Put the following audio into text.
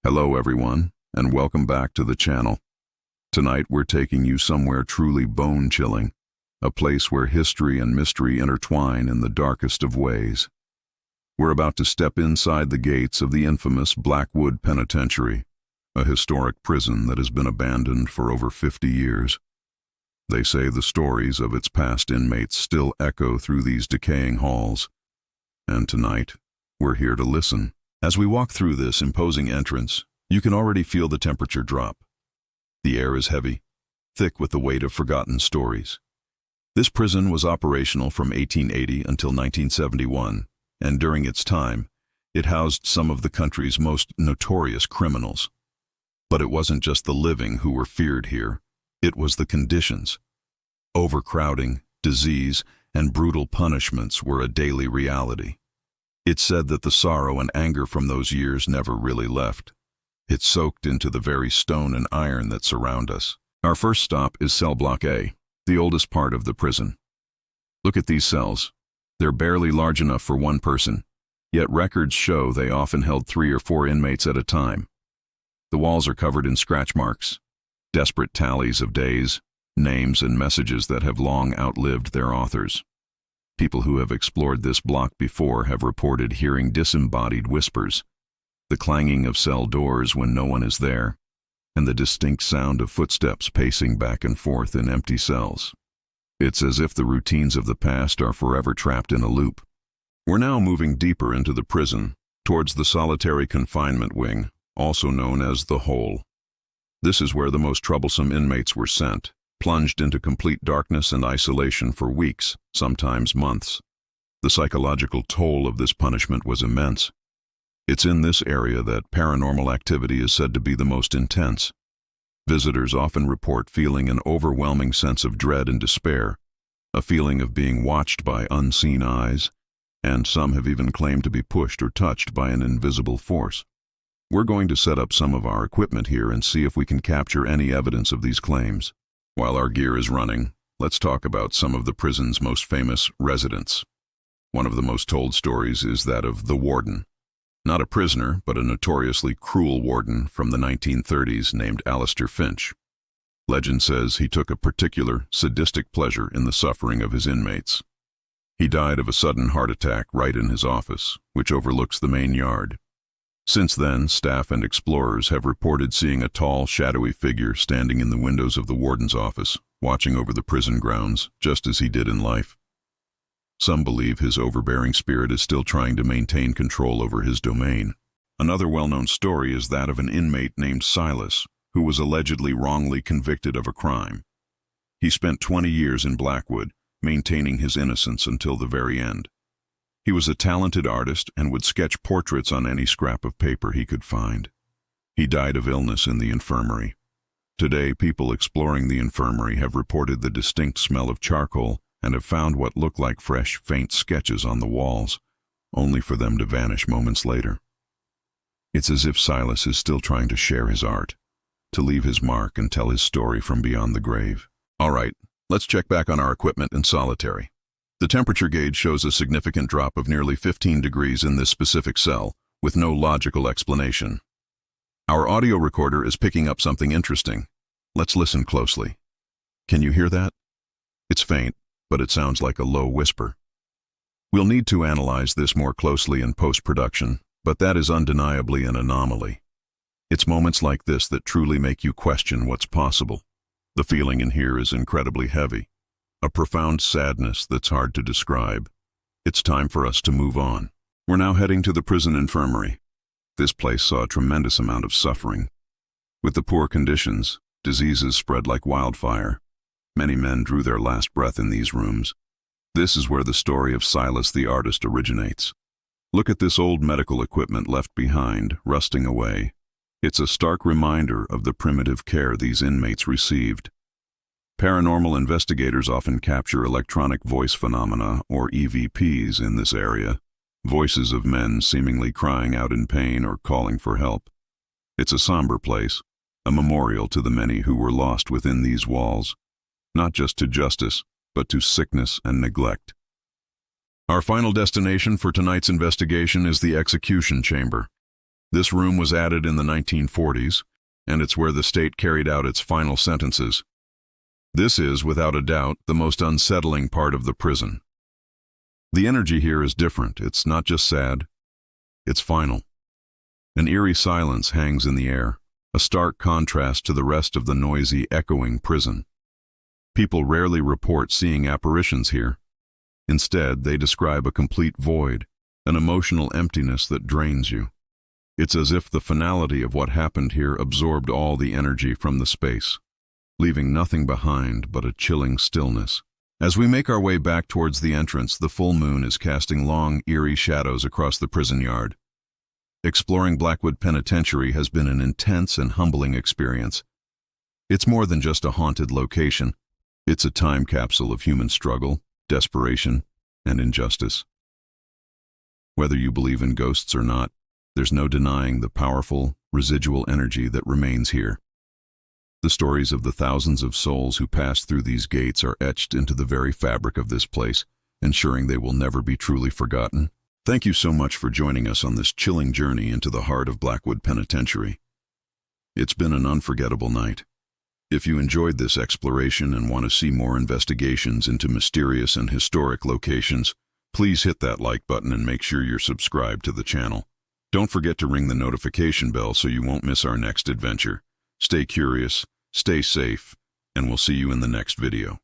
Hello everyone, and welcome back to the channel. Tonight we're taking you somewhere truly bone-chilling, a place where history and mystery intertwine in the darkest of ways. We're about to step inside the gates of the infamous Blackwood Penitentiary, a historic prison that has been abandoned for over 50 years. They say the stories of its past inmates still echo through these decaying halls. And tonight, we're here to listen. As we walk through this imposing entrance, you can already feel the temperature drop. The air is heavy, thick with the weight of forgotten stories. This prison was operational from 1880 until 1971, and during its time, it housed some of the country's most notorious criminals. But it wasn't just the living who were feared here, it was the conditions. Overcrowding, disease, and brutal punishments were a daily reality. It's said that the sorrow and anger from those years never really left. It soaked into the very stone and iron that surround us. Our first stop is cell block A, the oldest part of the prison. Look at these cells. They're barely large enough for one person, yet records show they often held 3 or 4 inmates at a time. The walls are covered in scratch marks, desperate tallies of days, names and messages that have long outlived their authors. People who have explored this block before have reported hearing disembodied whispers, the clanging of cell doors when no one is there, and the distinct sound of footsteps pacing back and forth in empty cells. It's as if the routines of the past are forever trapped in a loop. We're now moving deeper into the prison, towards the solitary confinement wing, also known as the hole. This is where the most troublesome inmates were sent, plunged into complete darkness and isolation for weeks, sometimes months. The psychological toll of this punishment was immense. It's in this area that paranormal activity is said to be the most intense. Visitors often report feeling an overwhelming sense of dread and despair, a feeling of being watched by unseen eyes, and some have even claimed to be pushed or touched by an invisible force. We're going to set up some of our equipment here and see if we can capture any evidence of these claims. While our gear is running, let's talk about some of the prison's most famous residents. One of the most told stories is that of the warden. Not a prisoner, but a notoriously cruel warden from the 1930s named Alistair Finch. Legend says he took a particular sadistic pleasure in the suffering of his inmates. He died of a sudden heart attack right in his office, which overlooks the main yard. Since then, staff and explorers have reported seeing a tall, shadowy figure standing in the windows of the warden's office, watching over the prison grounds, just as he did in life. Some believe his overbearing spirit is still trying to maintain control over his domain. Another well-known story is that of an inmate named Silas, who was allegedly wrongly convicted of a crime. He spent 20 years in Blackwood, maintaining his innocence until the very end. He was a talented artist and would sketch portraits on any scrap of paper he could find. He died of illness in the infirmary. Today, people exploring the infirmary have reported the distinct smell of charcoal and have found what look like fresh, faint sketches on the walls, only for them to vanish moments later. It's as if Silas is still trying to share his art, to leave his mark and tell his story from beyond the grave. All right, let's check back on our equipment in solitary. The temperature gauge shows a significant drop of nearly 15 degrees in this specific cell, with no logical explanation. Our audio recorder is picking up something interesting. Let's listen closely. Can you hear that? It's faint, but it sounds like a low whisper. We'll need to analyze this more closely in post-production, but that is undeniably an anomaly. It's moments like this that truly make you question what's possible. The feeling in here is incredibly heavy. A profound sadness that's hard to describe. It's time for us to move on. We're now heading to the prison infirmary. This place saw a tremendous amount of suffering. With the poor conditions, diseases spread like wildfire. Many men drew their last breath in these rooms. This is where the story of Silas the artist originates. Look at this old medical equipment left behind, rusting away. It's a stark reminder of the primitive care these inmates received. Paranormal investigators often capture electronic voice phenomena, or EVPs, in this area, voices of men seemingly crying out in pain or calling for help. It's a somber place, a memorial to the many who were lost within these walls, not just to justice, but to sickness and neglect. Our final destination for tonight's investigation is the execution chamber. This room was added in the 1940s, and it's where the state carried out its final sentences. This is, without a doubt, the most unsettling part of the prison. The energy here is different. It's not just sad, it's final. An eerie silence hangs in the air, a stark contrast to the rest of the noisy, echoing prison. People rarely report seeing apparitions here. Instead, they describe a complete void, an emotional emptiness that drains you. It's as if the finality of what happened here absorbed all the energy from the space, leaving nothing behind but a chilling stillness. As we make our way back towards the entrance, the full moon is casting long, eerie shadows across the prison yard. Exploring Blackwood Penitentiary has been an intense and humbling experience. It's more than just a haunted location. It's a time capsule of human struggle, desperation, and injustice. Whether you believe in ghosts or not, there's no denying the powerful, residual energy that remains here. The stories of the thousands of souls who passed through these gates are etched into the very fabric of this place, ensuring they will never be truly forgotten. Thank you so much for joining us on this chilling journey into the heart of Blackwood Penitentiary. It's been an unforgettable night. If you enjoyed this exploration and want to see more investigations into mysterious and historic locations, please hit that like button and make sure you're subscribed to the channel. Don't forget to ring the notification bell so you won't miss our next adventure. Stay curious, stay safe, and we'll see you in the next video.